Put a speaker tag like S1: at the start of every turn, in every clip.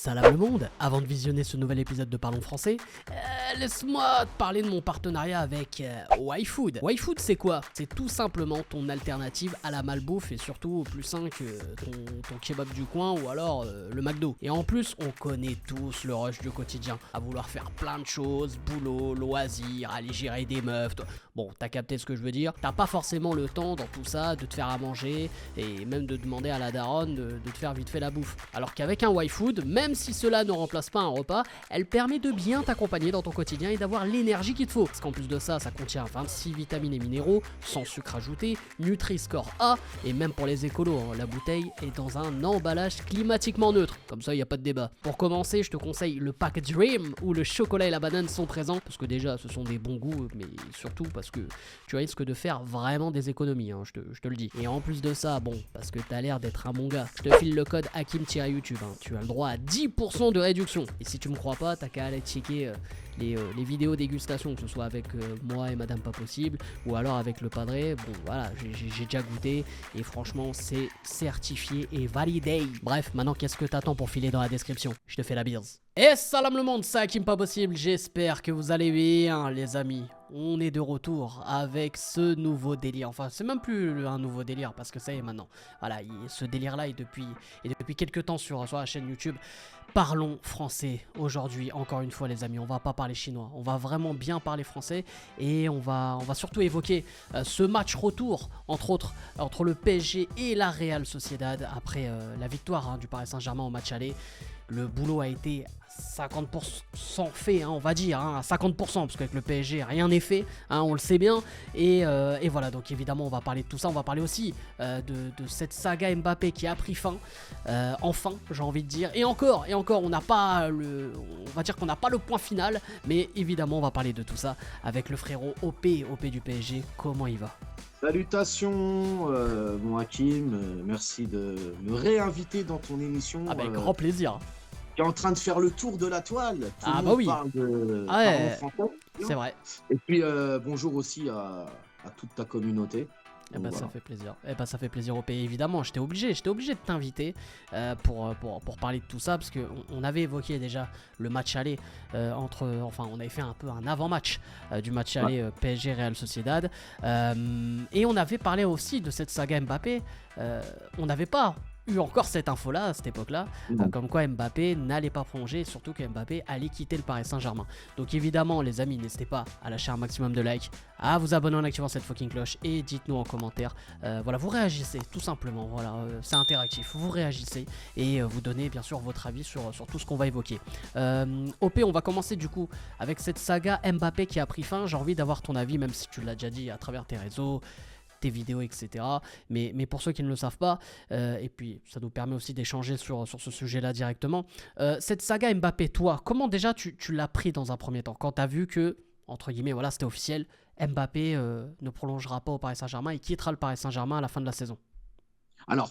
S1: Salam le monde. Avant de visionner ce nouvel épisode de Parlons Français, laisse-moi te parler de mon partenariat avec YFood. YFood, c'est quoi? C'est tout simplement ton alternative à la malbouffe et surtout plus sain que ton kebab du coin ou alors le McDo. Et en plus, on connaît tous le rush du quotidien, à vouloir faire plein de choses, boulot, loisirs, aller gérer des meufs. Bon, t'as capté ce que je veux dire. T'as pas forcément le temps dans tout ça de te faire à manger et même de demander à la daronne de te faire vite fait la bouffe. Alors qu'avec un YFood, même si cela ne remplace pas un repas, elle permet de bien t'accompagner dans ton quotidien et d'avoir l'énergie qu'il te faut. Parce qu'en plus de ça, ça contient 26 vitamines et minéraux, sans sucre ajouté, Nutri-Score A, et même pour les écolos, la bouteille est dans un emballage climatiquement neutre. Comme ça, il n'y a pas de débat. Pour commencer, je te conseille le pack Dream, où le chocolat et la banane sont présents, parce que déjà, ce sont des bons goûts, mais surtout parce que tu risques de faire vraiment des économies, je te le dis. Et en plus de ça, bon, parce que t'as l'air d'être un bon gars, je te file le code Hakim-YouTube, tu as le droit à 10% de réduction. Et si tu me crois pas, t'as qu'à aller checker les vidéos dégustation, que ce soit avec moi et Madame Pas Possible, ou alors avec le padré. Bon voilà, j'ai déjà goûté, et franchement c'est certifié et validé. Bref, maintenant qu'est-ce que t'attends pour filer dans la description? Je te fais la bise. Et salam le monde, c'est Hakim Pas Possible, j'espère que vous allez bien les amis. On est de retour avec ce nouveau délire, enfin c'est même plus un nouveau délire parce que ça y est maintenant. Voilà, ce délire là est depuis quelques temps sur la chaîne YouTube. Parlons français aujourd'hui, encore une fois les amis, on va pas parler chinois, on va vraiment bien parler français et on va surtout évoquer ce match retour, entre autres, entre le PSG et la Real Sociedad après la victoire du Paris Saint-Germain au match aller. Le boulot a été 50% fait, on va dire, à 50%, parce qu'avec le PSG, rien n'est fait, on le sait bien. Et voilà, donc évidemment, on va parler de tout ça. On va parler aussi de cette saga Mbappé qui a pris fin, enfin, j'ai envie de dire. Et encore, on n'a pas on va dire qu'on n'a pas le point final, mais évidemment, on va parler de tout ça avec le frérot OP du PSG. Comment il va?
S2: Salutations, mon Hakim, merci de me réinviter dans ton émission.
S1: Avec grand plaisir.
S2: Qui est en train de faire le tour de la toile. Tout le monde
S1: oui.
S2: parle de
S1: Ouais,
S2: français.
S1: c'est vrai.
S2: Et puis bonjour aussi à toute ta communauté.
S1: Donc,
S2: voilà.
S1: Ça fait plaisir. Ça fait plaisir au pays, évidemment. J'étais obligé de t'inviter pour parler de tout ça, parce qu'on avait évoqué déjà le match aller on avait fait un peu un avant-match du match aller PSG Real Sociedad, et on avait parlé aussi de cette saga Mbappé. On n'avait pas eu encore cette info là à cette époque là, comme quoi Mbappé n'allait pas prolonger, surtout que Mbappé allait quitter le Paris Saint-Germain. Donc évidemment les amis, n'hésitez pas à lâcher un maximum de likes, à vous abonner en activant cette fucking cloche, et dites-nous en commentaire, voilà, vous réagissez tout simplement, voilà, c'est interactif, vous réagissez et vous donnez bien sûr votre avis sur tout ce qu'on va évoquer. OP, on va commencer du coup avec cette saga Mbappé qui a pris fin. J'ai envie d'avoir ton avis, même si tu l'as déjà dit à travers tes réseaux, tes vidéos, etc. Mais pour ceux qui ne le savent pas, et puis ça nous permet aussi d'échanger sur ce sujet-là directement, cette saga Mbappé, toi, comment déjà tu l'as pris dans un premier temps, quand tu as vu que, entre guillemets, voilà, c'était officiel, Mbappé ne prolongera pas au Paris Saint-Germain et quittera le Paris Saint-Germain à la fin de la saison?
S2: Alors,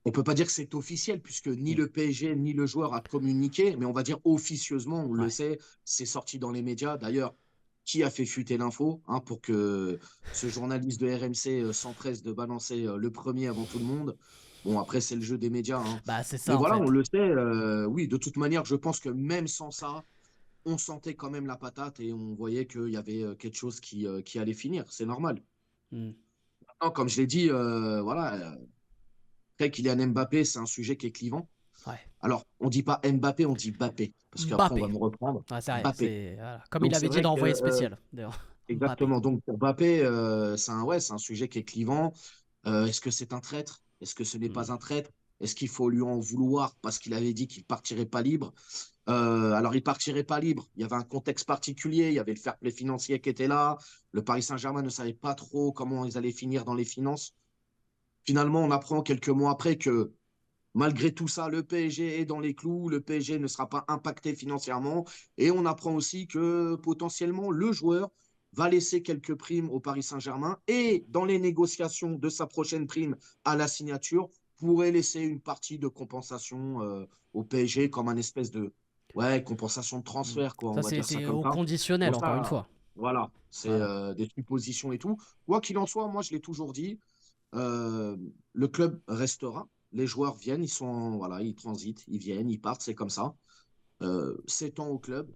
S2: on ne peut pas dire que c'est officiel, puisque ni le PSG ni le joueur a communiqué, mais on va dire officieusement, on le sait, c'est sorti dans les médias. D'ailleurs, qui a fait fuiter l'info pour que ce journaliste de RMC s'empresse de balancer le premier avant tout le monde. Bon, après, c'est le jeu des médias.
S1: C'est ça,
S2: mais
S1: en
S2: voilà,
S1: fait.
S2: on le sait. Oui, de toute manière, je pense que même sans ça, on sentait quand même la patate et on voyait qu'il y avait quelque chose qui allait finir. C'est normal. Maintenant, comme je l'ai dit, voilà, après Kylian Mbappé, c'est un sujet qui est clivant.
S1: Ouais.
S2: Alors, on ne dit pas Mbappé, on dit Bappé, parce qu'après, on va me reprendre.
S1: C'est vrai,
S2: Bappé.
S1: voilà. Comme
S2: Donc,
S1: il
S2: c'est
S1: avait dit
S2: vrai
S1: dans
S2: que
S1: Envoyé spécial, d'ailleurs.
S2: exactement. Donc, pour Mbappé, c'est un sujet qui est clivant. Est-ce que c'est un traître? Est-ce que ce n'est pas un traître? Est-ce qu'il faut lui en vouloir parce qu'il avait dit qu'il partirait pas libre? Alors, il partirait pas libre. Il y avait un contexte particulier. Il y avait le fair play financier qui était là. Le Paris Saint-Germain ne savait pas trop comment ils allaient finir dans les finances. Finalement, on apprend quelques mois après que malgré tout ça, le PSG est dans les clous. Le PSG ne sera pas impacté financièrement. Et on apprend aussi que potentiellement, le joueur va laisser quelques primes au Paris Saint-Germain et dans les négociations de sa prochaine prime à la signature, pourrait laisser une partie de compensation au PSG comme un espèce de compensation de transfert, quoi, on
S1: Ça,
S2: va dire ça
S1: c'est
S2: comme
S1: au
S2: ça.
S1: conditionnel,
S2: Bon,
S1: encore une
S2: ça,
S1: fois.
S2: voilà, c'est des suppositions et tout. Quoi qu'il en soit, moi, je l'ai toujours dit, le club restera. les joueurs viennent, voilà, ils transitent, ils viennent, ils partent, c'est comme ça. 7 ans au club,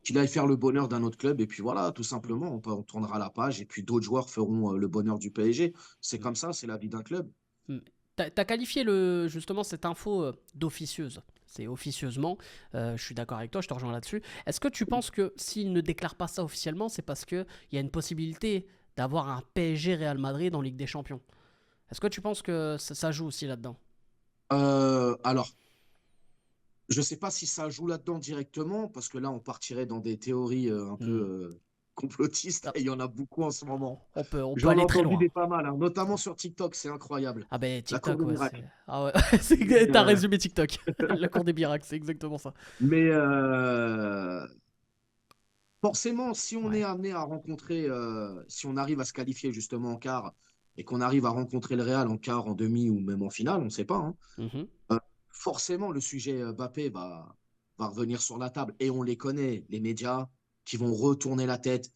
S2: qu'il aille faire le bonheur d'un autre club, et puis voilà, tout simplement, on tournera la page, et puis d'autres joueurs feront le bonheur du PSG. C'est
S1: Mm.
S2: comme ça, c'est la vie d'un club.
S1: Mm. T'as qualifié justement cette info d'officieuse. C'est officieusement, je suis d'accord avec toi, je te rejoins là-dessus. Est-ce que tu penses que s'il ne déclare pas ça officiellement, c'est parce qu'il y a une possibilité d'avoir un PSG Real Madrid en Ligue des Champions? Est-ce que tu penses que ça joue aussi là-dedans?
S2: Alors, je ne sais pas si ça joue là-dedans directement, parce que là, on partirait dans des théories un peu
S1: Hmm.
S2: complotistes,
S1: Ah,
S2: et il y en a beaucoup en ce moment.
S1: on peut
S2: J'en ai
S1: aller très
S2: entendu
S1: loin.
S2: des pas mal, hein, notamment sur TikTok, c'est incroyable.
S1: Ah ben
S2: La cour
S1: TikTok,
S2: des
S1: ouais,
S2: miracles.
S1: c'est... Ah ouais,
S2: Mais,
S1: t'as résumé TikTok. La cour des miracles, c'est exactement ça.
S2: mais, forcément, si on est
S1: Ouais.
S2: amené à rencontrer, si on arrive à se qualifier justement en quart, et qu'on arrive à rencontrer le Real en quart, en demi ou même en finale, on ne sait pas, hein,
S1: Mhm.
S2: forcément, le sujet Mbappé va revenir sur la table. Et on les connaît, les médias qui vont retourner la tête,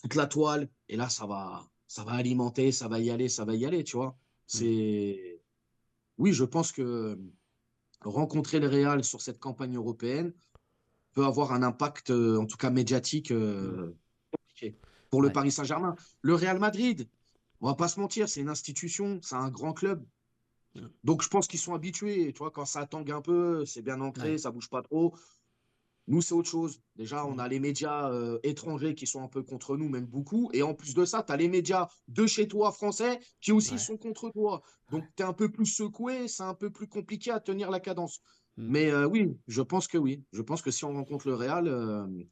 S2: toute la toile. Et là, ça va alimenter, ça va y aller, tu vois.
S1: Mm.
S2: C'est... Oui, je pense que rencontrer le Real sur cette campagne européenne peut avoir un impact, en tout cas médiatique,
S1: Mm.
S2: compliqué. Pour le
S1: Ouais.
S2: Paris Saint-Germain. Le Real Madrid, on va pas se mentir, c'est une institution, c'est un grand club.
S1: Mm.
S2: Donc, je pense qu'ils sont habitués. Tu vois, quand ça tangue un peu, c'est bien
S1: Ouais.
S2: ancré, ça bouge pas trop. Nous, c'est autre chose. Déjà, on
S1: Mm.
S2: a les médias étrangers qui sont un peu contre nous, même beaucoup. Et en plus de ça, tu as les médias de chez toi, français, qui aussi
S1: Ouais.
S2: sont contre toi.
S1: Ouais.
S2: Donc, tu es un peu plus secoué, c'est un peu plus compliqué à tenir la cadence.
S1: Mm.
S2: Mais oui, je pense que oui. Je pense que si on rencontre le Real,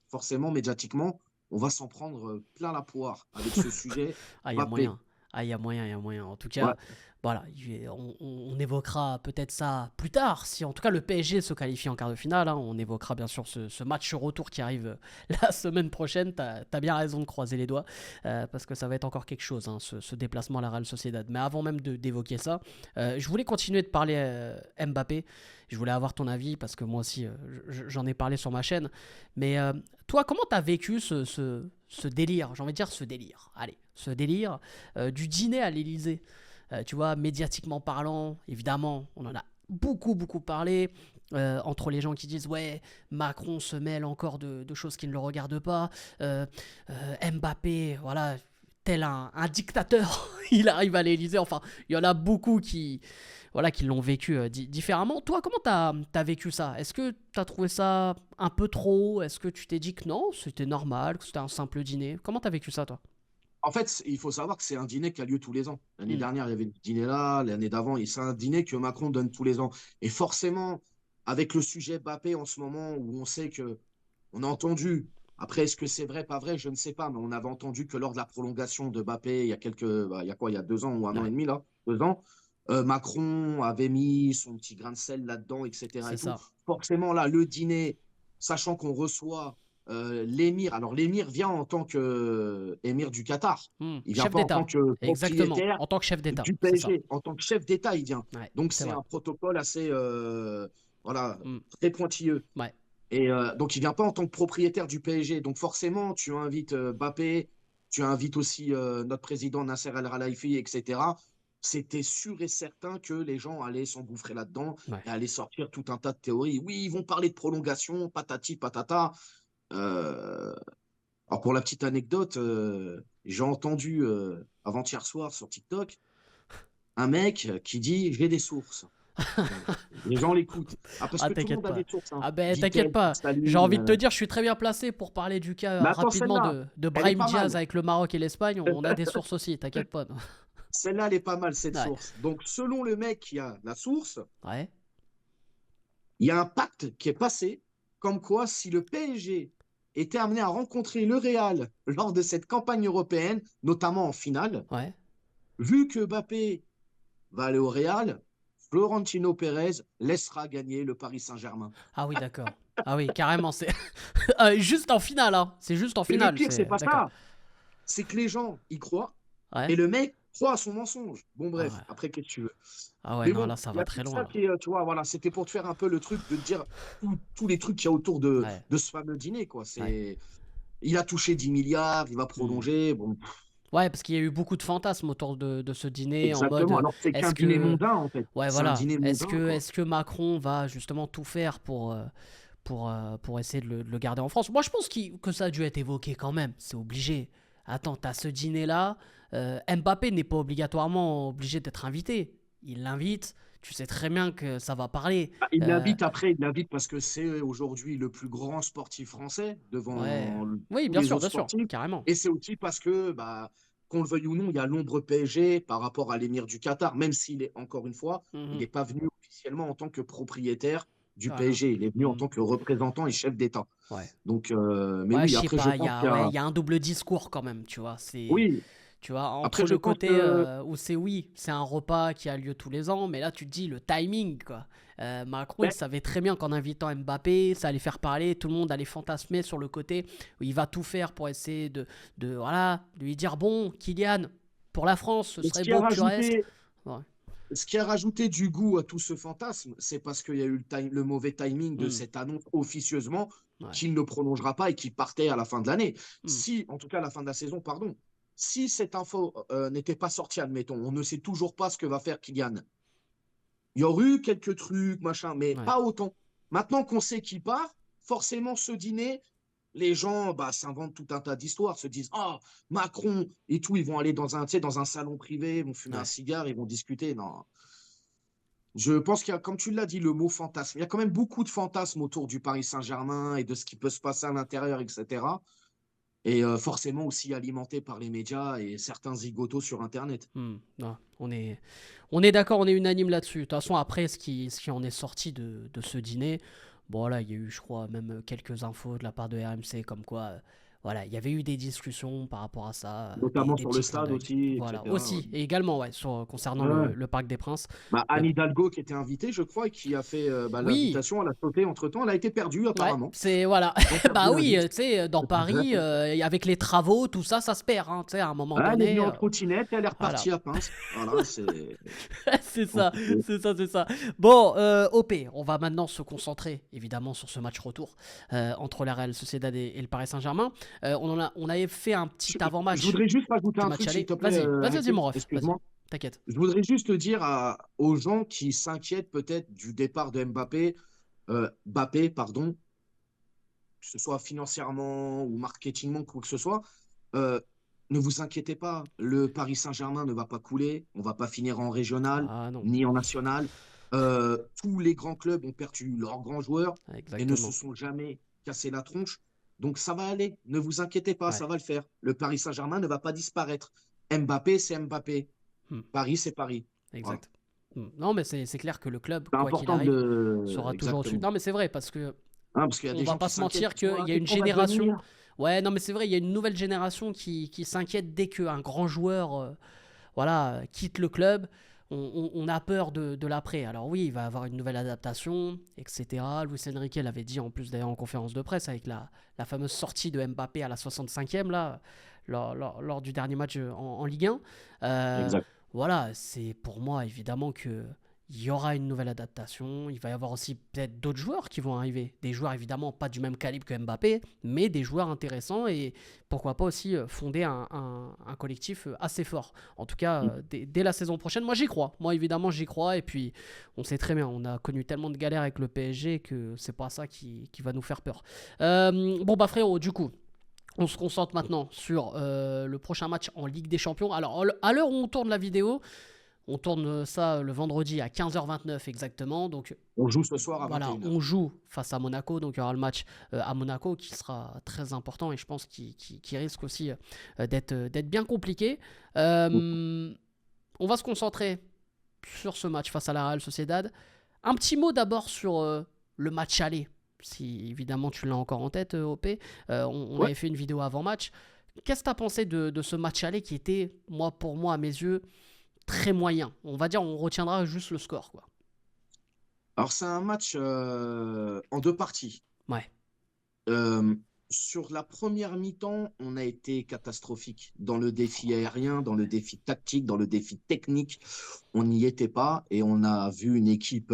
S2: forcément, médiatiquement, on va s'en prendre plein la poire avec ce sujet.
S1: Ah, il y a
S2: Mbappé.
S1: moyen. Ah, il y a moyen, il y a moyen. En tout
S2: Ouais.
S1: cas, voilà, on évoquera peut-être ça plus tard. Si en tout cas le PSG se qualifie en quart de finale, hein, on évoquera bien sûr ce match retour qui arrive la semaine prochaine. T'as bien raison de croiser les doigts, parce que ça va être encore quelque chose, hein, ce déplacement à la Real Sociedad. Mais avant même d'évoquer ça, je voulais continuer de parler Mbappé. Je voulais avoir ton avis parce que moi aussi, j'en ai parlé sur ma chaîne. Mais toi, comment t'as vécu ce délire, j'ai envie de dire ce délire, allez, ce délire du dîner à l'Elysée, tu vois, médiatiquement parlant, évidemment, on en a beaucoup, beaucoup parlé, entre les gens qui disent, ouais, Macron se mêle encore de choses qui ne le regardent pas, Mbappé, voilà, tel un dictateur, il arrive à l'Elysée, enfin, il y en a beaucoup qui l'ont vécu différemment. Toi, comment t'as vécu ça? Est-ce que t'as trouvé ça un peu trop? Est-ce que tu t'es dit que non, c'était normal, que c'était un simple dîner? Comment t'as vécu ça, toi?
S2: En fait, il faut savoir que c'est un dîner qui a lieu tous les ans. L'année
S1: Hmm.
S2: dernière, il y avait le dîner là, l'année d'avant, et c'est un dîner que Macron donne tous les ans. Et forcément, avec le sujet Mbappé en ce moment, où on sait que, on a entendu, après, est-ce que c'est vrai, pas vrai, je ne sais pas, mais on avait entendu que lors de la prolongation de Mbappé, il y a il y a quoi, il y a 2 ans ou un an et
S1: Ouais,
S2: demi, là, 2 ans, Macron avait mis son petit grain de sel là-dedans, etc.
S1: c'est
S2: et tout.
S1: ça.
S2: Forcément, là, le dîner, sachant qu'on reçoit l'émir, alors l'émir vient en tant qu'émir du Qatar.
S1: Hmm.
S2: Il vient
S1: Chef
S2: pas en tant
S1: d'État,
S2: que
S1: exactement,
S2: propriétaire
S1: en tant que chef d'État,
S2: du
S1: c'est ça.
S2: PSG. En tant que chef d'État, il vient.
S1: Ouais,
S2: Donc,
S1: c'est
S2: c'est
S1: vrai.
S2: un protocole assez voilà,
S1: Hmm.
S2: très pointilleux.
S1: Ouais,
S2: Et donc, il vient pas en tant que propriétaire du PSG. Donc, forcément, tu invites Mbappé, tu invites aussi notre président Nasser El-Khelaifi, etc. C'était sûr et certain que les gens allaient s'engouffrer là-dedans
S1: ouais.
S2: et allaient sortir tout un tas de théories. Oui, ils vont parler de prolongation, patati, patata. Euh, alors, pour la petite anecdote, j'ai entendu avant-hier soir sur TikTok un mec qui dit j'ai des sources. Bon, les gens l'écoutent. Ah, parce
S1: Ah,
S2: que tout le
S1: t'inquiète
S2: monde a
S1: pas.
S2: des sources, hein.
S1: Ah ben, t'inquiète
S2: Vitel,
S1: pas. J'ai
S2: Saline.
S1: envie de te dire, je suis très bien placé pour parler du cas
S2: Mais attends,
S1: rapidement
S2: celle-là,
S1: de
S2: elle est
S1: Brahim
S2: pas
S1: Diaz
S2: mal.
S1: avec le Maroc et l'Espagne. On a des sources aussi, t'inquiète pas.
S2: Celle-là, elle est pas mal, cette
S1: Ouais,
S2: source. Donc, selon le mec qui a la source,
S1: ouais,
S2: il y a un pacte qui est passé, comme quoi si le PSG était amené à rencontrer le Real lors de cette campagne européenne, notamment en finale,
S1: ouais.
S2: vu que Mbappé va aller au Real, Florentino Pérez laissera gagner le Paris Saint-Germain.
S1: Ah oui, d'accord. Ah oui, carrément, c'est juste en finale, hein. C'est juste en
S2: Et le
S1: finale,
S2: pire, c'est
S1: c'est
S2: pas
S1: d'accord.
S2: ça. C'est que les gens y croient
S1: Ouais.
S2: et le mec croit à son mensonge. Bon,
S1: Ah
S2: bref,
S1: ouais.
S2: après, qu'est-ce que tu veux?
S1: Ah ouais,
S2: Mais
S1: non,
S2: bon,
S1: là, ça
S2: il y
S1: va
S2: a tout
S1: très
S2: ça
S1: loin.
S2: qui est, tu vois, voilà, c'était pour te faire un peu le truc de te dire tous les trucs qu'il y a autour de,
S1: Ouais,
S2: de ce fameux dîner, quoi.
S1: ouais.
S2: Il a touché 10 milliards, il va
S1: Hmm.
S2: prolonger. Bon,
S1: Ouais, parce qu'il y a eu beaucoup de fantasmes autour de ce dîner en mode
S2: Exactement. Alors que c'est qu'un
S1: est-ce
S2: dîner
S1: que
S2: mondain, en fait.
S1: ouais
S2: C'est un
S1: voilà,
S2: dîner mondain, quoi.
S1: est-ce que Macron va justement tout faire pour essayer de le garder en France. Moi je pense que ça a dû être évoqué quand même, c'est obligé. Attends, t'as ce dîner là, Mbappé n'est pas obligatoirement obligé d'être invité. Il l'invite, tu sais très bien que ça va parler.
S2: Bah,
S1: Euh,
S2: il l'invite parce que c'est aujourd'hui le plus grand sportif français
S1: ouais,
S2: devant
S1: oui
S2: tous les autres
S1: bien sûr,
S2: sportifs.
S1: carrément.
S2: Et c'est aussi parce que, bah, qu'on le veuille ou non, il y a l'ombre PSG par rapport à l'émir du Qatar, même s'il est, encore une fois, il
S1: Mhm.
S2: n'est pas venu officiellement en tant que propriétaire du
S1: Ah, non.
S2: PSG. Il est venu en
S1: Mhm.
S2: tant que représentant et chef d'État.
S1: Ouais.
S2: Donc, mais
S1: Ouais, je
S2: oui,
S1: sais
S2: après, je
S1: pas,
S2: pense qu'il y
S1: ouais,
S2: a.
S1: il y a un double discours quand même, tu vois.
S2: Oui,
S1: Tu vois,
S2: après,
S1: entre
S2: je
S1: le
S2: pense
S1: côté
S2: que.
S1: où c'est oui, c'est un repas qui a lieu tous les ans, mais là tu te dis le timing, quoi. Macron, il
S2: Ben,
S1: savait très bien qu'en invitant Mbappé, ça allait faire parler, tout le monde allait fantasmer sur le côté où il va tout faire pour essayer voilà, de lui dire bon, Kylian, pour la France, ce
S2: ce
S1: serait
S2: qui a
S1: beau que tu restes.
S2: rajouté.
S1: Ouais.
S2: Ce qui a rajouté du goût à tout ce fantasme, c'est parce qu'il y a eu le mauvais timing de
S1: Hmm,
S2: cette annonce officieusement
S1: ouais.
S2: qu'il ne prolongera pas et qu'il partait à la fin de l'année.
S1: Hmm,
S2: Si, en tout cas à la fin de la saison, pardon, si cette info n'était pas sortie, admettons, on ne sait toujours pas ce que va faire Kylian. Il y aurait eu quelques trucs, machin, mais
S1: ouais.
S2: pas autant. Maintenant qu'on sait qu'il part, forcément ce dîner, les gens bah, s'inventent tout un tas d'histoires, se disent ah Macron et tout, ils vont aller dans un, tu sais, dans un salon privé, ils vont fumer un
S1: Ouais.
S2: cigare, ils vont discuter. Non, je pense qu'il y a, comme tu l'as dit, le mot fantasme. Il y a quand même beaucoup de fantasmes autour du Paris Saint-Germain et de ce qui peut se passer à l'intérieur, etc. Et forcément aussi alimenté par les médias et certains zigotos sur Internet.
S1: Non, on est d'accord, on est unanime là-dessus. De toute façon, après, ce qui en est sorti de ce dîner, bon là, il y a eu, je crois, même quelques infos de la part de RMC, comme quoi, voilà, il y avait eu des discussions par rapport à ça,
S2: Notamment
S1: des
S2: sur le
S1: petits clins
S2: stade
S1: d'œil.
S2: aussi,
S1: Voilà,
S2: etc. Ouais.
S1: aussi, et également, ouais, concernant
S2: Ouais.
S1: le Parc des Princes.
S2: Bah,
S1: Mais
S2: Anne Hidalgo qui était invitée, je crois, et qui a fait bah,
S1: oui,
S2: l'invitation, elle a sauté entre-temps, elle a été perdue
S1: ouais,
S2: apparemment.
S1: c'est voilà.
S2: Ils ont perdu
S1: Bah oui,
S2: l'invite.
S1: tu sais, dans Paris, avec les travaux, tout ça, ça se perd, hein, tu sais, à un moment
S2: Ah, elle est venue
S1: donné,
S2: en trottinette et elle est
S1: voilà.
S2: repartie à Pince. Voilà, c'est
S1: C'est ça,
S2: compliqué.
S1: c'est ça. Bon, OP, on va maintenant se concentrer évidemment sur ce match retour entre la Real Sociedad et le Paris Saint-Germain. On avait fait un petit
S2: Je
S1: avant-match
S2: voudrais juste rajouter
S1: du
S2: un
S1: match
S2: truc, s'il
S1: aller.
S2: te plaît,
S1: Vas-y,
S2: Rico.
S1: mon ref, vas-y,
S2: Excuse-moi.
S1: t'inquiète.
S2: Je voudrais juste dire aux gens qui s'inquiètent peut-être du départ de Mbappé, pardon, que ce soit financièrement ou marketingement, quoi que ce soit, euh, ne vous inquiétez pas, le Paris Saint-Germain ne va pas couler, on ne va pas finir en régional
S1: Ah non,
S2: ni en national. Tous les grands clubs ont perdu leurs grands joueurs et ne se
S1: exactement.
S2: sont jamais cassé la tronche. Donc ça va aller, ne vous inquiétez pas,
S1: Ouais,
S2: ça va le faire. Le Paris Saint-Germain ne va pas disparaître. Mbappé, c'est Mbappé.
S1: hmm,
S2: Paris, c'est Paris. Voilà.
S1: exact. Non, mais c'est clair que le club,
S2: C'est
S1: quoi qu'il
S2: important
S1: arrive,
S2: de.
S1: sera toujours au-dessus.
S2: Exactement.
S1: Non, mais c'est vrai, parce que
S2: Hein, parce qu'il y a
S1: on
S2: des
S1: va
S2: gens
S1: pas
S2: qui
S1: se
S2: s'inquiètent,
S1: mentir
S2: qui sont
S1: qu'il
S2: ah,
S1: y a une
S2: qu'est-ce qu'on va
S1: génération.
S2: devenir?
S1: Ouais, non, mais c'est vrai, il y a une nouvelle génération qui s'inquiète dès qu'un grand joueur voilà, quitte le club. On a peur de l'après. Alors oui, il va avoir une nouvelle adaptation, etc. Luis Enrique l'avait dit en plus d'ailleurs en conférence de presse avec la fameuse sortie de Mbappé à la 65e là, lors du dernier match en Ligue 1.
S2: Exact.
S1: Voilà, c'est pour moi évidemment que il y aura une nouvelle adaptation. Il va y avoir aussi peut-être d'autres joueurs qui vont arriver. Des joueurs évidemment pas du même calibre que Mbappé, mais des joueurs intéressants et pourquoi pas aussi fonder un collectif assez fort. En tout cas, dès la saison prochaine, moi j'y crois. Moi évidemment j'y crois et puis on sait très bien, on a connu tellement de galères avec le PSG que c'est pas ça qui va nous faire peur. Bon bah frérot, du coup. On se concentre maintenant sur le prochain match en Ligue des Champions. Alors, à l'heure où on tourne la vidéo, on tourne ça le vendredi à 15h29 exactement. Donc
S2: On joue ce soir à
S1: voilà,
S2: 21h.
S1: on joue face à Monaco. Donc il y aura le match à Monaco qui sera très important et je pense qu'il risque aussi d'être bien compliqué. On va se concentrer sur ce match face à la Real Sociedad. Un petit mot d'abord sur le match aller. Si évidemment tu l'as encore en tête, OP. On
S2: Ouais.
S1: avait fait une vidéo avant match. Qu'est-ce que tu as pensé de ce match aller qui était, pour moi, à mes yeux, très moyen. On va dire, on retiendra juste le score, quoi.
S2: Alors, c'est un match en deux parties.
S1: Ouais.
S2: Euh, sur la première mi-temps, on a été catastrophique dans le défi aérien, dans le défi tactique, dans le défi technique. On n'y était pas et on a vu une équipe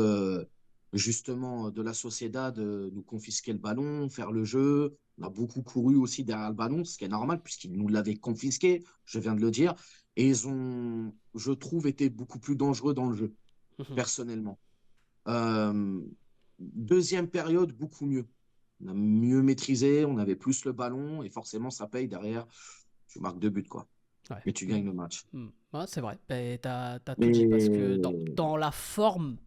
S2: justement de la Sociedad nous confisquer le ballon, faire le jeu. On a beaucoup couru aussi derrière le ballon, ce qui est normal puisqu'ils nous l'avaient confisqué, je viens de le dire. Et ils ont, je trouve, été beaucoup plus dangereux dans le jeu,
S1: Mhm.
S2: personnellement. Euh, Deuxième période, beaucoup mieux. On a mieux maîtrisé, on avait plus le ballon et forcément, ça paye derrière. Tu marques 2 buts, quoi.
S1: Ouais.
S2: Et tu gagnes le match.
S1: Ouais, c'est vrai. Ben, t'as tout dit parce que
S2: Mais
S1: dans la forme,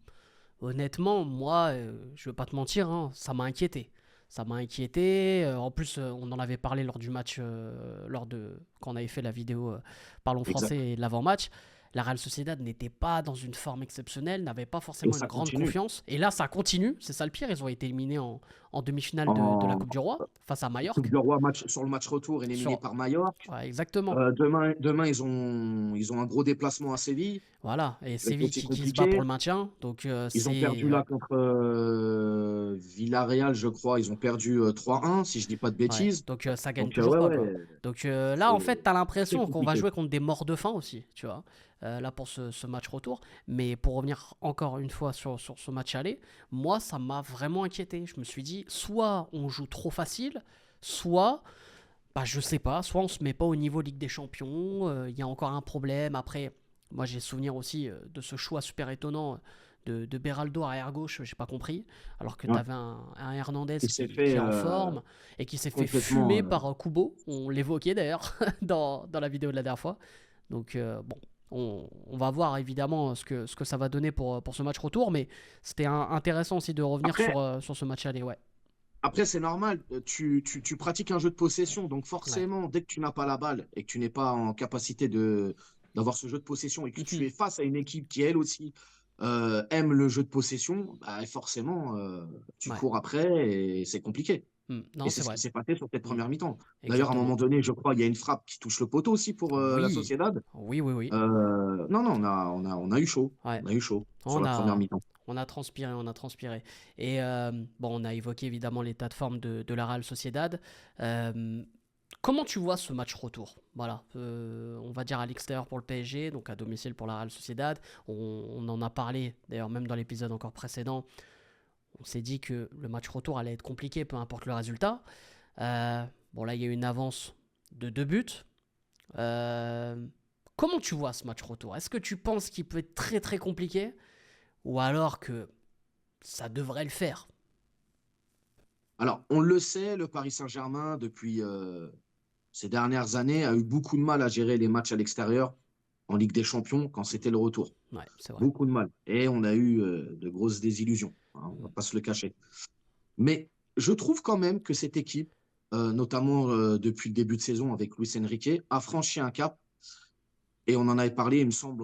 S1: honnêtement, moi, je veux pas te mentir, hein, ça m'a inquiété. Ça m'a inquiété. En plus, on en avait parlé lors du match, quand on avait fait la vidéo Parlons
S2: exact.
S1: français et de l'avant-match. La Real Sociedad n'était pas dans une forme exceptionnelle, n'avait pas
S2: Et
S1: forcément une
S2: ça
S1: grande
S2: continue.
S1: confiance. Et là, ça continue. C'est ça le pire. Ils ont été éliminés en demi-finale de la
S2: En
S1: Coupe du Roi face à
S2: Coupe
S1: Majorque.
S2: du Roi, sur le match retour, éliminé
S1: Sur...
S2: par Majorque.
S1: Ouais, exactement.
S2: Demain ils ont un gros déplacement à Séville.
S1: Voilà. Et
S2: Ça va être
S1: Séville
S2: aussi
S1: qui se bat pour
S2: compliqué.
S1: le maintien. Donc,
S2: Ils ont
S1: c'est.
S2: perdu
S1: Ouais.
S2: là contre Villarreal, je crois. Ils ont perdu 3-1, si je dis pas de
S1: Ouais,
S2: bêtises.
S1: donc ça gagne
S2: Donc,
S1: toujours
S2: ouais,
S1: pas
S2: ouais,
S1: quoi. Donc là, en
S2: c'est
S1: fait, t'as
S2: très
S1: l'impression qu'on va
S2: compliqué.
S1: jouer contre des morts de faim aussi, tu vois, là pour ce match retour. Mais pour revenir encore une fois sur ce match aller, moi, ça m'a vraiment inquiété. Je me suis dit, soit on joue trop facile, soit, bah, je sais pas, soit on se met pas au niveau Ligue des Champions, il y a encore un problème. Après, moi, j'ai souvenir aussi de ce choix super étonnant de Beraldo arrière gauche, j'ai pas compris, alors que
S2: Ouais.
S1: t'avais un Hernandez
S2: Il s'est
S1: qui
S2: fait
S1: est en forme et qui s'est fait
S2: complètement.
S1: fumer par Kubo. On l'évoquait d'ailleurs dans la vidéo de la dernière fois. Donc bon, on va voir évidemment ce que ça va donner pour ce match retour, mais c'était intéressant aussi de revenir
S2: Après,
S1: sur ce match aller, ouais.
S2: après c'est normal. Tu pratiques un jeu de possession. Donc,
S1: Ouais.
S2: forcément, dès que tu n'as pas la balle et que tu n'es pas en capacité d'avoir ce jeu de possession et que tu
S1: Mhm.
S2: es face à une équipe qui, elle aussi, aime le jeu de possession, bah, forcément, tu
S1: Ouais.
S2: cours après et c'est compliqué. Et
S1: Non,
S2: c'est
S1: c'est
S2: ce qui
S1: vrai.
S2: s'est passé sur cette
S1: Mm.
S2: première mi-temps. D'ailleurs, à un
S1: Exactement.
S2: moment donné, je crois, il y a une frappe qui touche le poteau aussi pour la
S1: Oui.
S2: Sociedad.
S1: Oui, oui, oui.
S2: Non, non, on a eu chaud.
S1: Ouais.
S2: On a eu chaud sur
S1: On
S2: la première
S1: a,
S2: mi-temps.
S1: on a transpiré, on a transpiré. Et bon, on a évoqué évidemment l'état de forme de la Real Sociedad. Euh, Comment tu vois ce match retour? Voilà, on va dire à l'extérieur pour le PSG, donc à domicile pour la Real Sociedad. On en a parlé d'ailleurs même dans l'épisode encore précédent. On s'est dit que le match retour allait être compliqué, peu importe le résultat. Bon là, il y a eu une avance de 2 buts. Euh, Comment tu vois ce match retour? Est-ce que tu penses qu'il peut être très très compliqué ou alors que ça devrait le faire?
S2: Alors, on le sait, le Paris Saint-Germain, depuis ces dernières années, a eu beaucoup de mal à gérer les matchs à l'extérieur en Ligue des Champions quand c'était le retour.
S1: Ouais, c'est vrai.
S2: Beaucoup de mal. Et on a eu de grosses désillusions, hein, on ne va pas se le cacher. Mais je trouve quand même que cette équipe, notamment depuis le début de saison avec Luis Enrique, a franchi un cap. Et on en avait parlé, il me semble,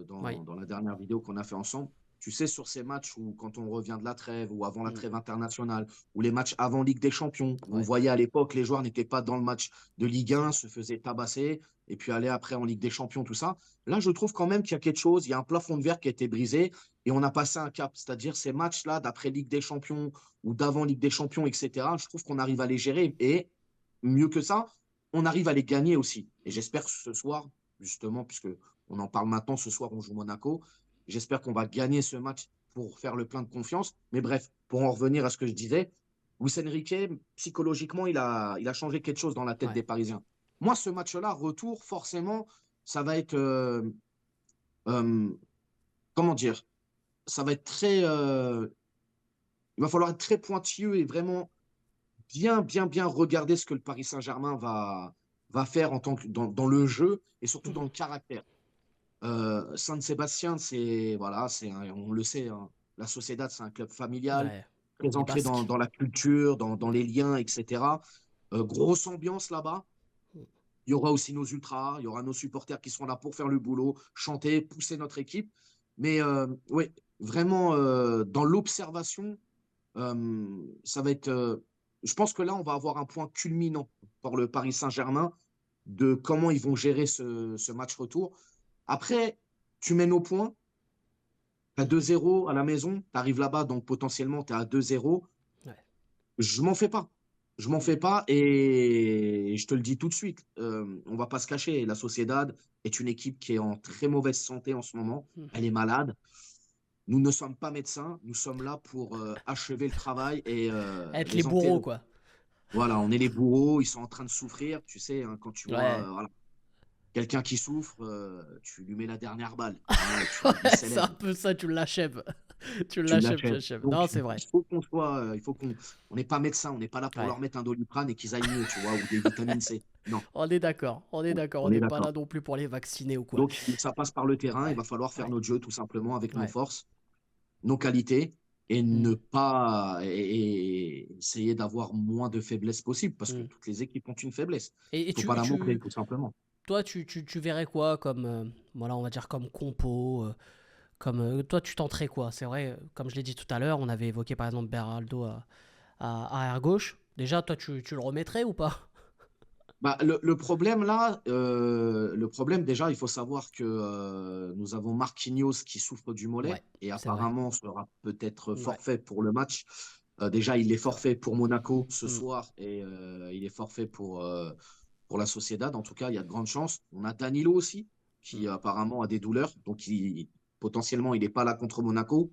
S1: Oui.
S2: dans la dernière vidéo qu'on a fait ensemble. Tu sais, sur ces matchs où, quand on revient de la trêve ou avant la
S1: Mm.
S2: trêve internationale, ou les matchs avant Ligue des Champions, où on
S1: Ouais.
S2: voyait à l'époque les joueurs n'étaient pas dans le match de Ligue 1, se faisaient tabasser, et puis aller après en Ligue des Champions, tout ça. Là, je trouve quand même qu'il y a quelque chose, il y a un plafond de verre qui a été brisé, et on a passé un cap. C'est-à-dire ces matchs-là, d'après Ligue des Champions ou d'avant Ligue des Champions, etc., je trouve qu'on arrive à les gérer. Et mieux que ça, on arrive à les gagner aussi. Et j'espère que ce soir, justement, puisque on en parle maintenant, ce soir on joue Monaco, j'espère qu'on va gagner ce match pour faire le plein de confiance. Mais bref, pour en revenir à ce que je disais, Luis Enrique, psychologiquement, il a changé quelque chose dans la tête
S1: Ouais.
S2: des Parisiens. Moi, ce match-là, retour, forcément, ça va être, euh, comment dire, ça va être très, il va falloir être très pointilleux et vraiment bien regarder ce que le Paris Saint-Germain va faire en tant que, dans le jeu et surtout dans
S1: Mhm.
S2: le caractère. San Sébastien, on le sait, hein, la Sociedad, c'est un club familial,
S1: Ouais.
S2: très
S1: Les
S2: ancré
S1: Basques.
S2: dans la culture, dans les liens, etc. Grosse ambiance là-bas. Il y aura aussi nos ultras, il y aura nos supporters qui seront là pour faire le boulot, chanter, pousser notre équipe. Mais oui, vraiment, dans l'observation, ça va être. Je pense que là, on va avoir un point culminant pour le Paris Saint-Germain de comment ils vont gérer ce match retour. Après, tu mènes au point, tu as
S1: Mhm.
S2: 2-0 à la maison, tu arrives là-bas, donc potentiellement tu es à 2-0.
S1: Ouais.
S2: Je m'en fais pas. Je m'en fais
S1: Mhm.
S2: pas et je te le dis tout de suite. On va pas se cacher. La Sociedad est une équipe qui est en très mauvaise santé en ce moment. Elle
S1: Mhm.
S2: est malade. nous ne sommes pas médecins, nous sommes là pour achever le travail et
S1: Être les
S2: les
S1: bourreaux,
S2: enterrer.
S1: quoi.
S2: Voilà, on est les bourreaux, ils sont en train de souffrir, tu sais, hein, quand tu vois
S1: Ouais.
S2: voilà, quelqu'un qui souffre, tu lui mets la dernière balle, hein, il
S1: C'est un
S2: s'élève.
S1: peu ça, tu l'achèves. Tu
S2: Tu
S1: l'achèves, tu
S2: l'achèves.
S1: l'achèves.
S2: Donc,
S1: Non, c'est vrai.
S2: il faut qu'on soit, il faut qu'on, on n'est pas médecin, on n'est pas là pour
S1: Ouais.
S2: leur mettre un Doliprane et qu'ils aillent mieux, tu vois, ou des vitamines C. Non,
S1: On est d'accord. On est d'accord. On
S2: on est
S1: n'est pas
S2: d'accord.
S1: là non plus pour les vacciner ou quoi.
S2: Donc, ça passe par le terrain, il
S1: Ouais.
S2: va falloir faire
S1: Ouais.
S2: notre jeu tout simplement avec nos
S1: Ouais.
S2: forces, nos qualités et
S1: Hmm.
S2: ne pas et essayer d'avoir moins de faiblesses possible parce que
S1: Hmm.
S2: toutes les équipes ont une faiblesse.
S1: Et
S2: Il faut pas la montrer,
S1: tu,
S2: tout simplement.
S1: toi, tu verrais quoi comme, voilà, on va dire comme compo, comme, toi, tu tenterais quoi? C'est vrai, comme je l'ai dit tout à l'heure, on avait évoqué par exemple Beraldo à arrière gauche. Déjà, toi, tu le remettrais ou pas?
S2: Bah, le problème là, le problème déjà, il faut savoir que nous avons Marquinhos qui souffre du mollet
S1: Ouais,
S2: et
S1: c'est vrai.
S2: apparemment sera peut-être
S1: Ouais,
S2: forfait pour le match. Déjà, il est
S1: c'est vrai.
S2: forfait pour Monaco ce
S1: Hmm.
S2: soir et il est forfait pour la Sociedad. En tout cas, il y a de grandes chances. On a Danilo aussi
S1: Hmm.
S2: qui apparemment a des douleurs, donc potentiellement il n'est pas là contre Monaco.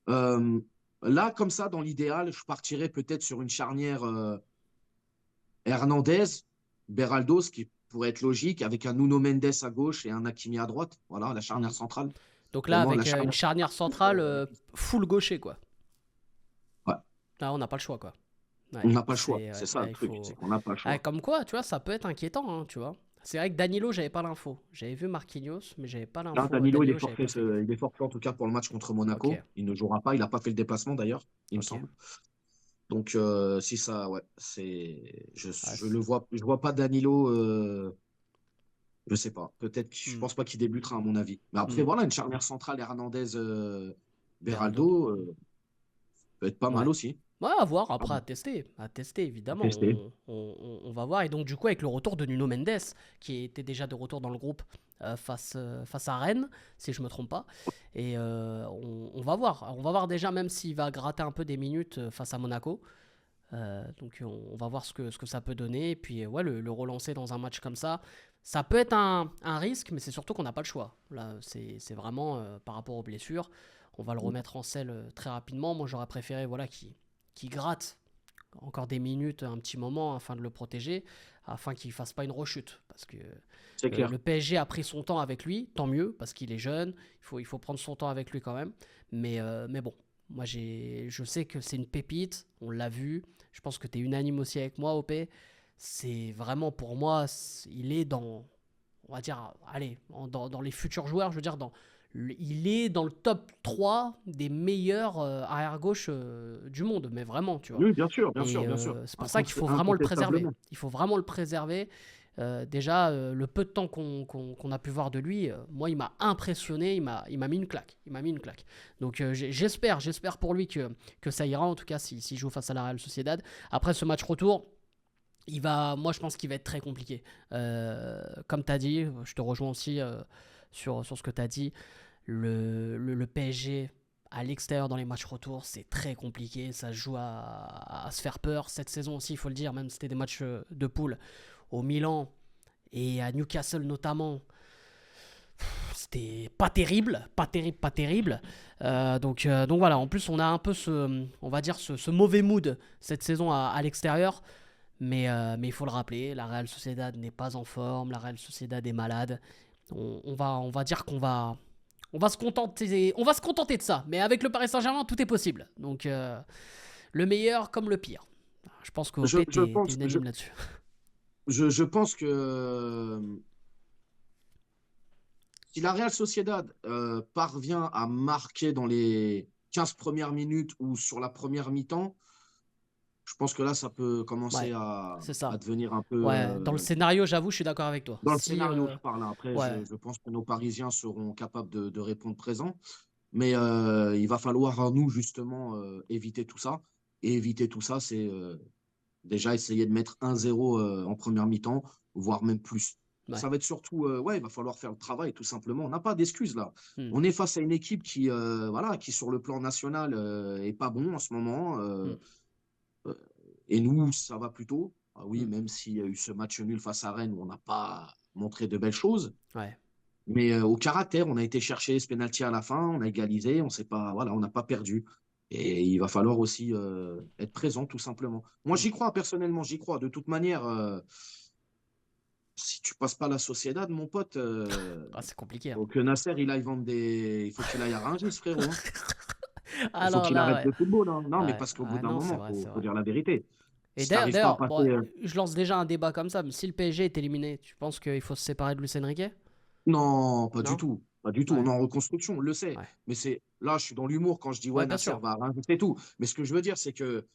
S2: Euh, Là, comme ça, dans l'idéal, je partirais peut-être sur une charnière Hernandez, Beraldo, ce qui pourrait être logique, avec un Nuno Mendes à gauche et un Hakimi à droite. Voilà, la
S1: Hmm.
S2: charnière centrale.
S1: Donc là,
S2: Pour moi, la
S1: avec une
S2: charnière
S1: charnière
S2: centrale,
S1: centrale
S2: elle est plus-
S1: full gaucher, quoi.
S2: ouais.
S1: Là, on n'a pas le choix, quoi.
S2: On
S1: Ouais,
S2: n'a pas le choix.
S1: c'est
S2: C'est
S1: ouais,
S2: ça le
S1: ouais, il
S2: truc, c'est
S1: faut.
S2: qu'on n'a pas le
S1: Ah,
S2: choix.
S1: comme quoi, tu vois, ça peut être inquiétant, hein, tu vois. C'est vrai que Danilo, j'avais pas l'info. J'avais vu Marquinhos, mais j'avais pas
S2: Là,
S1: l'info.
S2: Danilo,
S1: Danilo, j'avais pas fait gaffe.
S2: il est forfait en tout cas pour le match contre
S1: Ok,
S2: Monaco. Il ne jouera pas. Il n'a pas fait le déplacement d'ailleurs, il me
S1: ok.
S2: semble. Donc, si ça, ouais,
S1: Ah,
S2: je vois pas Danilo. Je sais pas. Je
S1: hmm,
S2: pense pas qu'il débutera à mon avis. Mais après,
S1: hmm.
S2: voilà, une charnière centrale Hernandez,
S1: Beraldo.
S2: Beraldo, peut être pas mal
S1: Ouais.
S2: aussi.
S1: Ouais, à voir,
S2: Ah
S1: après
S2: bon,
S1: à tester
S2: à
S1: évidemment,
S2: tester.
S1: on va voir. Et donc du coup avec le retour de Nuno Mendes, qui était déjà de retour dans le groupe face à Rennes, si je me trompe pas, et on va voir. Alors, on va voir déjà même s'il va gratter un peu des minutes face à Monaco. Donc on va voir ce que ça peut donner. Et puis ouais, le relancer dans un match comme ça peut être un risque, mais c'est surtout qu'on n'a pas le choix. Là, c'est vraiment par rapport aux blessures. On va le remettre en selle très rapidement. Moi, j'aurais préféré voilà, qu'il gratte encore des minutes, un petit moment, afin de le protéger, afin qu'il ne fasse pas une rechute. Parce que
S2: C'est clair.
S1: le PSG a pris son temps avec lui, tant mieux, parce qu'il est jeune. Il faut prendre son temps avec lui quand même. Mais bon, moi, je sais que c'est une pépite. On l'a vu. Je pense que tu es unanime aussi avec moi, OP. C'est vraiment pour moi, il est dans, on va dire, allez, dans les futurs joueurs, je veux dire, il est dans le top 3 des meilleurs arrière-gauche du monde, mais vraiment, tu vois.
S2: Oui, bien sûr, bien sûr,
S1: Et
S2: bien sûr.
S1: c'est pour ça qu'il faut vraiment le préserver.
S2: Incontestablement.
S1: Il faut vraiment le préserver. Déjà, le peu de temps qu'on a pu voir de lui, moi, il m'a impressionné, il m'a mis une claque. Il m'a mis une claque. Donc, j'espère pour lui que ça ira, en tout cas, s'il joue face à la Real Sociedad. Après ce match retour, moi, je pense qu'il va être très compliqué. Comme tu as dit, je te rejoins aussi sur ce que tu as dit. Le PSG à l'extérieur dans les matchs retour, c'est très compliqué. Ça se joue à se faire peur. Cette saison aussi, il faut le dire, même si c'était des matchs de poule au Milan et à Newcastle notamment, c'était pas terrible, pas terrible, pas terrible. Donc voilà, en plus on a un peu on va dire ce mauvais mood cette saison à l'extérieur. Mais il faut le rappeler, la Real Sociedad n'est pas en forme, la Real Sociedad est malade. On va dire on va se contenter de ça. Mais avec le Paris Saint-Germain, tout est possible. Donc le meilleur comme le pire. Je pense qu'au P,
S2: Je
S1: t'es
S2: pense,
S1: unanime là-dessus.
S2: je pense que si la Real Sociedad parvient à marquer dans les 15 premières minutes ou sur la première mi-temps, je pense que là, ça peut commencer
S1: Ouais, c'est
S2: à
S1: ça.
S2: devenir un peu
S1: Ouais, dans le scénario, j'avoue, je suis d'accord avec toi.
S2: dans le
S1: Si,
S2: scénario, je parle. Après,
S1: ouais,
S2: je pense que nos Parisiens seront capables de répondre présent. Mais il va falloir, nous, justement, éviter tout ça. Et éviter tout ça, c'est déjà essayer de mettre 1-0 en première mi-temps, voire même plus.
S1: ouais.
S2: Ça va être surtout, ouais, il va falloir faire le travail, tout simplement. On n'a pas d'excuses là.
S1: Hmm,
S2: On est face à une équipe voilà, qui sur le plan national, est pas bon en ce moment.
S1: hmm,
S2: Euh, et nous, ça va plutôt. Ah oui,
S1: hmm.
S2: même s'il y a eu ce match nul face à Rennes où on n'a pas montré de belles choses.
S1: Ouais.
S2: Mais au caractère, on a été chercher ce penalty à la fin, on a égalisé, on sait pas, voilà, on n'a pas perdu. Et il va falloir aussi être présent, tout simplement. Moi,
S1: Mm.
S2: j'y crois, personnellement, j'y crois. De toute manière, si tu passes pas la Sociedad, mon pote,
S1: Ah, c'est compliqué, hein.
S2: faut que Nasser, il aille vendre des. Il faut qu'il aille à Rungis, frérot, hein. Il faut
S1: Alors
S2: qu'il
S1: là,
S2: arrête
S1: ouais.
S2: le football, hein. Non, mais
S1: Ouais,
S2: parce qu'au bout
S1: ouais,
S2: d'un
S1: non, c'est
S2: moment,
S1: vrai, c'est
S2: faut
S1: vrai.
S2: dire la vérité.
S1: Et
S2: Si tu n'arrives pas à passer.
S1: bon, je lance déjà un débat comme ça, mais si le PSG est éliminé, tu penses qu'il faut se séparer de Luis Enrique?
S2: Non, pas du
S1: Non?
S2: tout. Pas du tout. On
S1: Ouais,
S2: est en reconstruction, on le sait.
S1: ouais.
S2: Mais c'est là, je suis dans l'humour quand je dis
S1: Ouais,
S2: ouais,
S1: bien
S2: Nasser
S1: sûr.
S2: va rajouter tout. Mais ce que je veux dire, c'est que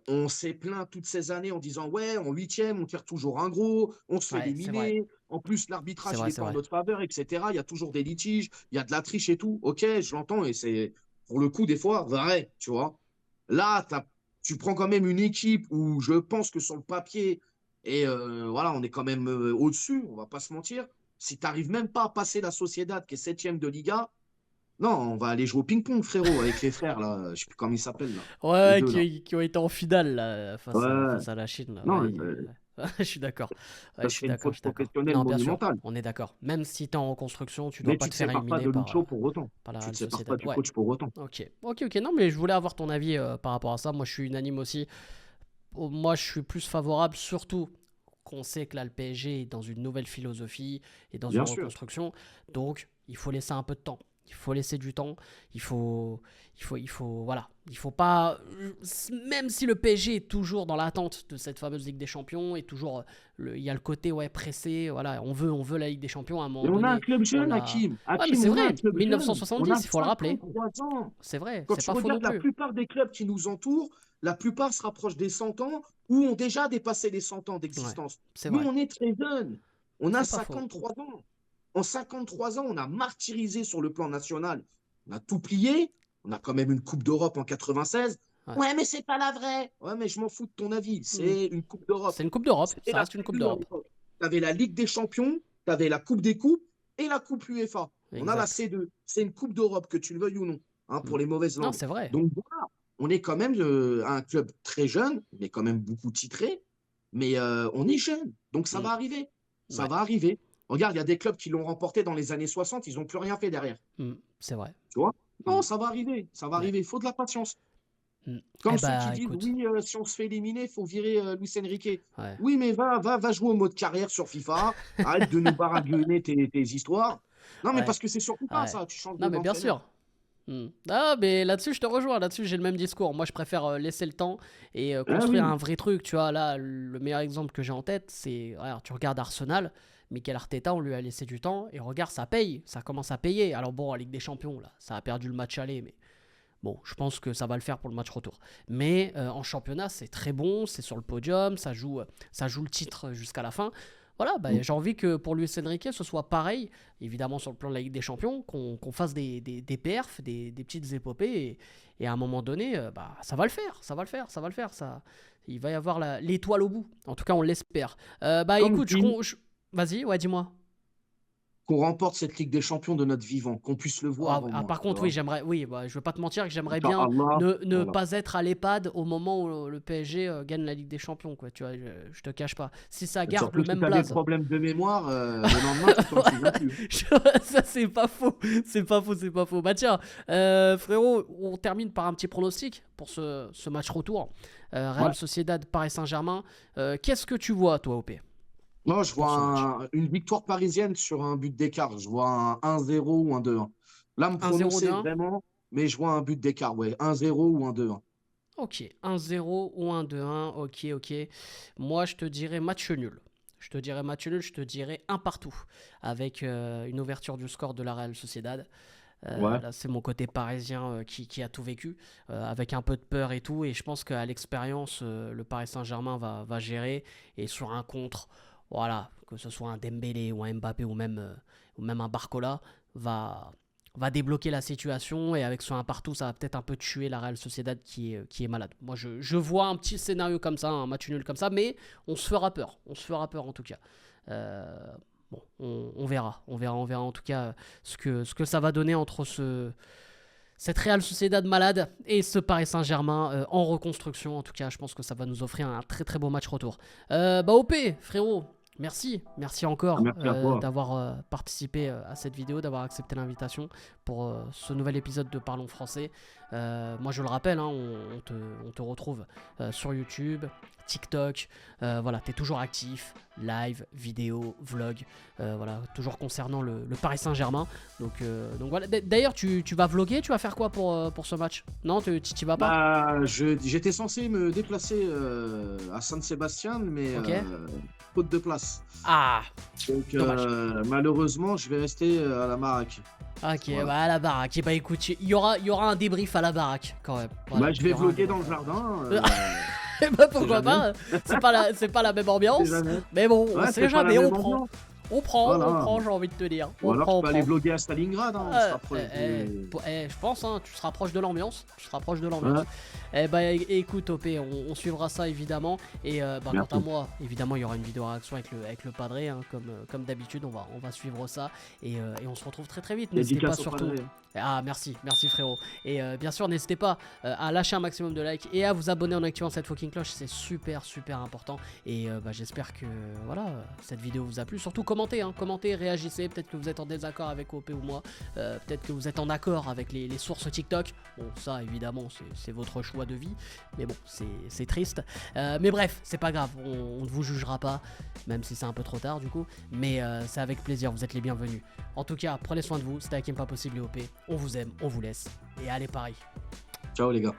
S2: on s'est plaint toutes ces années en disant ouais, en huitième, on tire toujours un gros, on se fait
S1: Ouais, c'est vrai.
S2: éliminer. En plus,
S1: C'est
S2: l'arbitrage, il
S1: vrai,
S2: n'est
S1: c'est
S2: pas en
S1: vrai.
S2: notre faveur, etc. Il y a toujours des litiges, il y a de la triche et tout. Ok, je l'entends et c'est pour le coup, des fois, vrai, tu vois. Là, tu prends quand même une équipe où je pense que sur le papier, et voilà, on est quand même au-dessus, on va pas se mentir. Si tu n'arrives même pas à passer la Sociedad, qui est septième de Liga, non, on va aller jouer au ping-pong, frérot, avec les frères, là. Je sais plus comment ils s'appellent, là. Les
S1: Ouais,
S2: deux, là.
S1: qui ont été en finale là,
S2: Ouais,
S1: face à la Chine. Là.
S2: non,
S1: Ouais, ouais. Je suis d'accord. Ouais,
S2: ça
S1: je suis
S2: serait une
S1: d'accord,
S2: faute
S1: je suis d'accord.
S2: professionnelle
S1: Non, bien sûr,
S2: monumentale.
S1: on est d'accord. Même si t'es en reconstruction, tu dois
S2: Mais
S1: pas
S2: tu
S1: te
S2: te
S1: faire
S2: sépares pas
S1: éliminer
S2: de Lucho pour autant.
S1: par la
S2: Tu te
S1: Real
S2: sépares pas
S1: Sociedad.
S2: du
S1: Ouais,
S2: coach pour autant.
S1: ok. Ok, ok. Non, mais je voulais avoir ton avis par rapport à ça. Moi, je suis unanime aussi. Moi, je suis plus favorable, surtout qu'on sait que là, le PSG est dans une nouvelle philosophie et dans une
S2: Bien sûr.
S1: reconstruction. Donc, il faut laisser un peu de temps. Il faut laisser du temps. Voilà. Il faut pas. Même si le PSG est toujours dans l'attente de cette fameuse Ligue des Champions et toujours, il y a le côté ouais pressé. Voilà, on veut la Ligue des Champions. À un
S2: Et
S1: moment
S2: on a un
S1: donné,
S2: club
S1: on
S2: jeune,
S1: l'a.
S2: Hakim.
S1: Ouais, mais
S2: Hakim,
S1: c'est
S2: on a un
S1: vrai.
S2: club jeune. On a
S1: 1970, il faut le rappeler.
S2: 53 ans.
S1: C'est vrai.
S2: Quand
S1: C'est
S2: tu
S1: pas faux non
S2: regardes la
S1: plus.
S2: plupart des clubs qui nous entourent, la plupart se rapprochent des 100 ans ou ont déjà dépassé les 100 ans
S1: Ouais,
S2: d'existence.
S1: c'est
S2: Nous,
S1: vrai.
S2: on est très jeunes. On a
S1: C'est pas faux.
S2: 53 ans. En 53 ans, on a martyrisé sur le plan national. On a tout plié. On a quand même une Coupe d'Europe en 96.
S1: Ouais.
S2: Ouais, mais c'est pas la vraie. Ouais, mais je m'en fous de ton avis.
S1: Hmm.
S2: C'est une Coupe d'Europe.
S1: C'est une Coupe d'Europe.
S2: C'était
S1: Ça
S2: la
S1: reste une
S2: plus
S1: Coupe
S2: dure à
S1: d'Europe.
S2: l'époque. Tu avais la Ligue des Champions, tu avais la Coupe des Coupes et la Coupe UEFA. On a la
S1: Exact.
S2: C2. C'est une Coupe d'Europe, que tu le veuilles ou non, hein,
S1: Hmm.
S2: pour les mauvaises
S1: Non,
S2: langues.
S1: c'est vrai.
S2: Donc voilà, on est quand même un club très jeune, mais quand même beaucoup titré. Mais on est jeune. Donc ça
S1: Hmm.
S2: va arriver. Ça
S1: Ouais.
S2: va arriver. Regarde, il y a des clubs qui l'ont remporté dans les années 60, ils n'ont plus rien fait derrière.
S1: Hmm. C'est vrai.
S2: Tu vois?
S1: Hmm.
S2: Non, ça va arriver. Ça va
S1: Ouais.
S2: arriver. Il faut de la patience.
S1: Hmm.
S2: Comme
S1: Eh
S2: ceux qui
S1: bah,
S2: disent,
S1: écoute.
S2: oui, si on se fait éliminer, il faut virer Luis Enrique.
S1: Ouais.
S2: Oui, mais va jouer au mode carrière sur FIFA. Arrête de nous baragouiner tes histoires. Non, mais
S1: Ouais.
S2: parce que c'est sur FIFA,
S1: Ouais.
S2: ça. Tu changes
S1: Non, mais bien
S2: d'entraîneur.
S1: sûr. Hmm. Ah, mais là-dessus, je te rejoins. Là-dessus, j'ai le même discours. Moi, je préfère laisser le temps et
S2: Ah
S1: construire
S2: oui,
S1: un vrai truc. Tu vois, là, le meilleur exemple que j'ai en tête, c'est. Alors, tu regardes Arsenal. Mikel Arteta, on lui a laissé du temps. Et regarde, ça paye. Ça commence à payer. Alors, bon, en Ligue des Champions, là, ça a perdu le match aller. Mais bon, je pense que ça va le faire pour le match retour. Mais en championnat, c'est très bon. C'est sur le podium. Ça joue le titre jusqu'à la fin. Voilà, bah, j'ai envie que pour Luis Enrique, ce soit pareil, évidemment sur le plan de la Ligue des Champions, qu'on fasse des perfs, des petites épopées, et à un moment donné, bah, ça va le faire, ça va le faire, ça va le faire. Il va y avoir l'étoile au bout. En tout cas, on l'espère. Bah
S2: comme
S1: écoute,
S2: dit,
S1: vas-y, ouais, dis-moi.
S2: qu'on remporte cette Ligue des Champions de notre vivant, qu'on puisse le voir au moins.
S1: Par
S2: Tu
S1: contre, oui,
S2: vois.
S1: bah, je veux pas te mentir que j'aimerais bien
S2: Inch'Allah,
S1: ne
S2: voilà.
S1: pas être à l'EHPAD au moment où le PSG gagne la Ligue des Champions, quoi. Tu vois, je te cache pas. Si ça garde le
S2: Surtout si
S1: même
S2: tu as des
S1: blaze.
S2: problèmes de mémoire, le lendemain, tu t'en souviens plus.
S1: Ça, c'est pas faux. C'est pas faux, c'est pas faux. Bah tiens, frérot, on termine par un petit pronostic pour ce match retour.
S2: Ouais.
S1: Real Sociedad, Paris Saint-Germain. Qu'est-ce que tu vois, toi, OP,
S2: Moi, je
S1: pour
S2: vois
S1: ce match?
S2: une victoire parisienne sur un but d'écart. Je vois un 1-0 ou un 2-1. Là, me
S1: 1-0,
S2: prononcer
S1: 2-1.
S2: vraiment, mais je vois un but d'écart, ouais. 1-0 ou un 2-1.
S1: Ok, 1-0 ou 1-2-1. Ok, ok. Moi, je te dirais match nul. Je te dirais un partout, avec une ouverture du score de la Real Sociedad.
S2: Ouais.
S1: Là, c'est mon côté parisien qui a tout vécu, avec un peu de peur et tout. Et je pense qu'à l'expérience, le Paris Saint-Germain va gérer. Et sur un contre, voilà, que ce soit un Dembélé ou un Mbappé ou même un Barcola, va débloquer la situation. Et avec ce 1 partout, ça va peut-être un peu tuer la Real Sociedad qui est malade. Moi, je vois un petit scénario comme ça, un match nul comme ça, mais on se fera peur. On se fera peur en tout cas. Euh, Bon, on verra. On verra en tout cas ce que ça va donner entre cette Real Sociedad malade et ce Paris Saint-Germain en reconstruction. En tout cas, je pense que ça va nous offrir un très très beau match retour. Bah OP, frérot, Merci encore
S2: Merci à toi.
S1: d'avoir participé à cette vidéo, d'avoir accepté l'invitation pour ce nouvel épisode de Parlons Français. Moi je le rappelle, hein, on te retrouve sur YouTube, TikTok, voilà, t'es toujours actif, live, vidéo, vlog, voilà, toujours concernant le Paris Saint-Germain. Donc voilà, d'ailleurs tu vas vlogger, tu vas faire quoi pour ce match? Non, tu vas pas?
S2: Bah, j'étais censé me déplacer à Saint-Sébastien, mais
S1: Ok.
S2: faute de place.
S1: Ah,
S2: Donc
S1: dommage.
S2: malheureusement, je vais rester à la Marac.
S1: Ok,
S2: Voilà.
S1: bah à la baraque. Et bah écoute, il y aura un débrief à la baraque quand même. Voilà,
S2: Bah, je
S1: il
S2: vais
S1: y aura un
S2: vlogger dans
S1: débrief
S2: le
S1: à la
S2: jardin.
S1: baraque. Et bah
S2: C'est
S1: pourquoi
S2: jamais.
S1: pas, c'est pas la même
S2: C'est
S1: ambiance,
S2: jamais.
S1: mais bon, on
S2: Ouais,
S1: sait
S2: c'est pas la
S1: jamais,
S2: même ambiance.
S1: on
S2: Voilà.
S1: prend, j'ai envie de te dire,
S2: Ou alors, je
S1: on
S2: peux aller
S1: prend.
S2: vlogger à Stalingrad. Hein, on se rapproche de...
S1: Je pense, hein, tu seras proche de l'ambiance,
S2: Ouais.
S1: Eh bah écoute OP, on suivra ça évidemment, et bah, quant
S2: Merci.
S1: à moi, évidemment il y aura une vidéo réaction avec le padré, hein, comme d'habitude, on va suivre ça, et on se retrouve très vite, n'hésitez pas
S2: Dédicace au
S1: surtout.
S2: padré.
S1: Ah merci frérot. Et bien sûr n'hésitez pas à lâcher un maximum de likes et à vous abonner en activant cette fucking cloche, c'est super important. Et bah, j'espère que voilà, cette vidéo vous a plu. Surtout commentez, hein, commentez, réagissez. Peut-être que vous êtes en désaccord avec OP ou moi. Peut-être que vous êtes en accord avec les sources TikTok. Bon ça évidemment c'est votre choix de vie. Mais bon c'est triste. Mais bref c'est pas grave, on ne vous jugera pas. Même si c'est un peu trop tard du coup. Mais c'est avec plaisir, vous êtes les bienvenus. En tout cas prenez soin de vous, c'était Hakim Pas Possible et OP. On vous aime, on vous laisse. Et allez Paris.
S2: Ciao les gars.